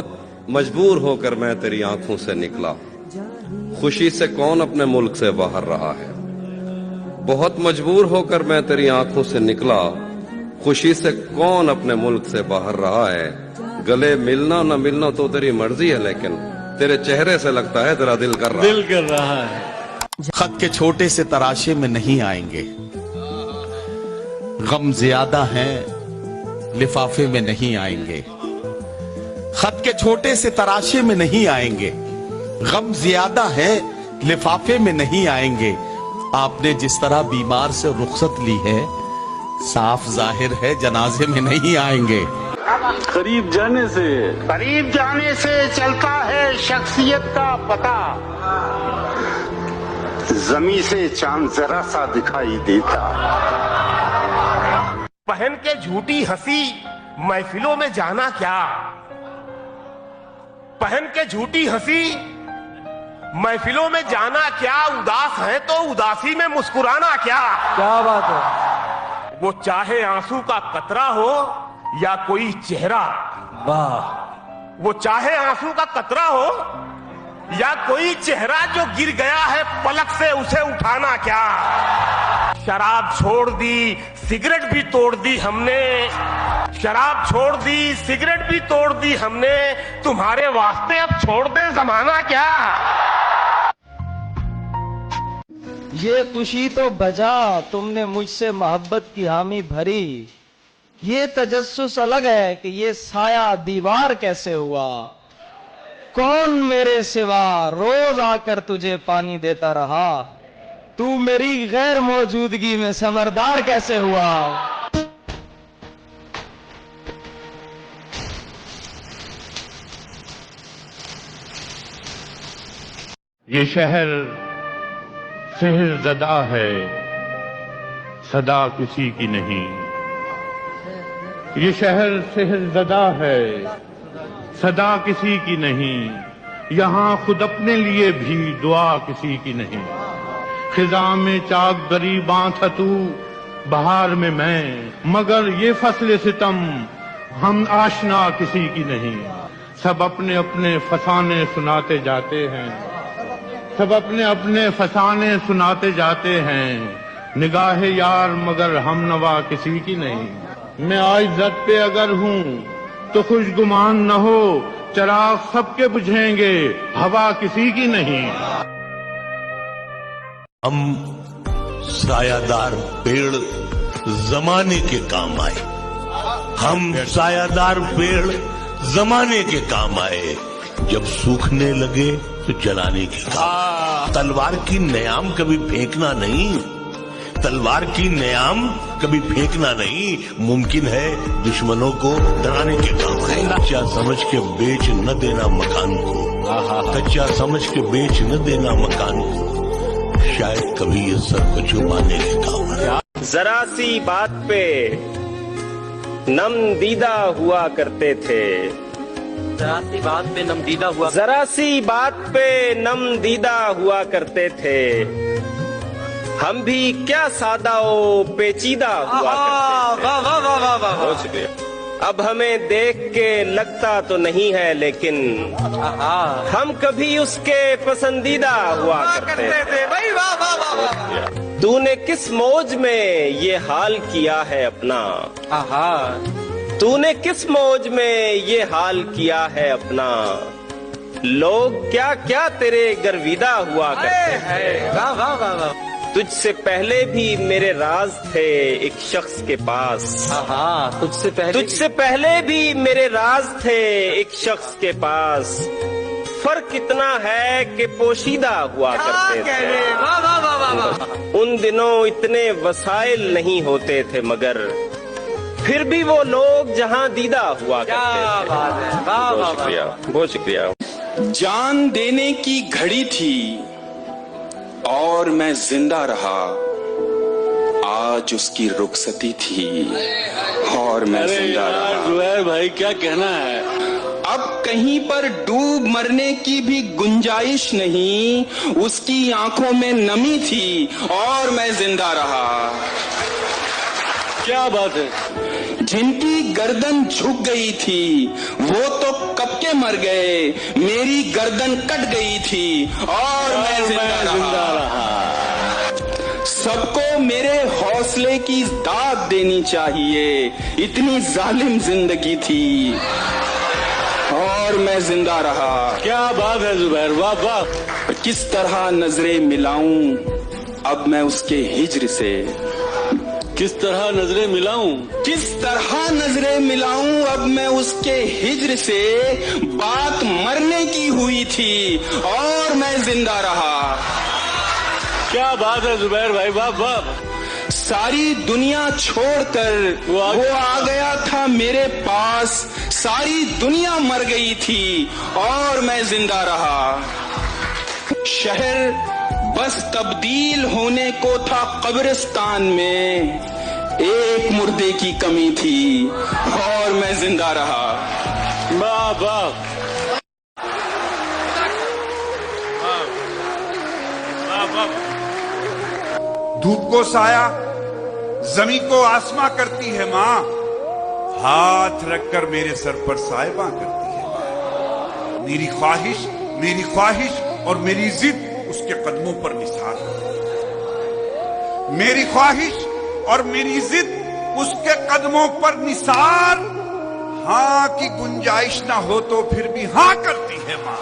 बहुत मजबूर होकर मैं तेरी आंखों से निकला, खुशी से कौन अपने मुल्क से बाहर रहा है। बहुत मजबूर होकर मैं तेरी आंखों से निकला, खुशी से कौन अपने मुल्क से बाहर रहा है। गले मिलना न मिलना तो तेरी मर्जी है, लेकिन तेरे चेहरे से लगता है तेरा दिल कर रहा है। खत के छोटे से तराशे में नहीं आएंगे, गम ज्यादा है लिफाफे में नहीं आएंगे। खत के छोटे से तराशे में नहीं आएंगे, गम ज्यादा है लिफाफे में नहीं आएंगे। आपने जिस तरह बीमार से रुखसत ली है, साफ जाहिर है जनाजे में नहीं आएंगे। करीब जाने से चलता है शख्सियत का पता, जमी से चांद जरा सा दिखाई देता। पहन के झूठी हंसी महफिलों में जाना क्या, पहन के झूठी हंसी महफिलों में जाना क्या। उदास है तो उदासी में मुस्कुराना क्या। क्या बात है। वो चाहे आंसू का कतरा हो या कोई चेहरा, वाह। वो चाहे आंसू का कतरा हो या कोई चेहरा जो गिर गया है पलक से, उसे उठाना क्या। शराब छोड़ दी, सिगरेट भी तोड़ दी हमने, शराब छोड़ दी, सिगरेट भी तोड़ दी हमने, तुम्हारे वास्ते अब छोड़ दे जमाना क्या। ये खुशी तो बजा तुमने मुझसे मोहब्बत की हामी भरी, ये तजस्सुस अलग है कि ये साया दीवार कैसे हुआ। कौन मेरे सिवा रोज आकर तुझे पानी देता रहा, तू मेरी गैर मौजूदगी में समरदार कैसे हुआ। ये शहर सेहज़दा है, सदा किसी की नहीं। ये शहर सेहज़दा है, सदा किसी की नहीं। यहाँ खुद अपने लिए भी दुआ किसी की नहीं। खिजा में चाक गरीबां था तू, बहार में मैं, मगर ये फसले सितम हम आशना किसी की नहीं। सब अपने अपने फसाने सुनाते जाते हैं, सब अपने अपने फसाने सुनाते जाते हैं। निगाहे यार मगर हम नवा किसी की नहीं। मैं आज इज्जत पे अगर हूँ तो खुशगुमान न हो, चराग सबके बुझेंगे हवा किसी की नहीं। हम सायादार पेड़ जमाने के काम आए, हम सायादार पेड़ जमाने के काम आए। जब सूखने लगे तो जलाने के काम। तलवार की नयाम कभी फेंकना नहीं, तलवार की नयाम कभी फेंकना नहीं। मुमकिन है दुश्मनों को डराने के काम है। कच्चा समझ के बेच न देना मकान को, कच्चा समझ के बेच न देना मकान को, शायद कभी ये सर को छुपाने के काम है। जरा सी बात पे नम दीदा हुआ करते थे, जरा सी बात पे नम दीदा हुआ, जरा सी बात पे नम दीदा हुआ करते थे। हम भी क्या सादा ओ पेचीदा हुआ करते थे। वाह वाह वाह वाह वाह। हो चुके। अब हमें देख के लगता तो नहीं है, लेकिन हम कभी उसके पसंदीदा हुआ करते थे। भाई वाह वाह वाह वाह। तूने किस मौज में ये हाल किया है अपना, तूने किस मौज में ये हाल किया है अपना। लोग क्या क्या तेरे गर्विदा हुआ करते थे। वाह वाह वाह वाह। तुझसे पहले भी मेरे राज थे एक शख्स के पास, तुझसे पहले भी मेरे राज थे एक शख्स के पास। फर्क इतना है कि पोशीदा हुआ करते थे। वाह वाह वाह वाह वाह। उन दिनों इतने वसाइल नहीं होते थे, मगर फिर भी वो लोग जहां दीदा हुआ करते थे। बहुत शुक्रिया, बहुत शुक्रिया। जान देने की घड़ी थी और मैं जिंदा रहा, आज उसकी रुखसती थी और मैं जिंदा रहा। जुबैर भाई क्या कहना है। अब कहीं पर डूब मरने की भी गुंजाइश नहीं, उसकी आंखों में नमी थी और मैं जिंदा रहा। क्या बात है। जिनकी गर्दन झुक गई थी वो तो कब के मर गए, मेरी गर्दन कट गई थी और मैं जिंदा रहा। सबको मेरे हौसले की दाद देनी चाहिए, इतनी जालिम जिंदगी थी और मैं जिंदा रहा। क्या बात है जुबैर, वाह वाह। किस तरह नजरें मिलाऊं अब मैं उसके हिज्र से, किस तरह नजरें मिलाऊं, किस तरह नजरें मिलाऊं अब मैं उसके हिज्र से। बात मरने की हुई थी और मैं जिंदा रहा। क्या बात है जुबैर भाई, वाह वाह। सारी दुनिया छोड़कर वो आ गया था मेरे पास, सारी दुनिया मर गई थी और मैं जिंदा रहा। शहर बस तब्दील होने को था कब्रिस्तान में, एक मुर्दे की कमी थी और मैं जिंदा रहा। वाह वाह। धूप को साया, जमीन को आसमां करती है माँ, हाथ रखकर मेरे सर पर साहिबा करती है माँ। मेरी ख्वाहिश और मेरी जिद उसके कदमों पर निसार। मेरी ख्वाहिश और मेरी जिद उसके कदमों पर निसार। हाँ की गुंजाइश ना हो तो फिर भी हाँ करती है माँ।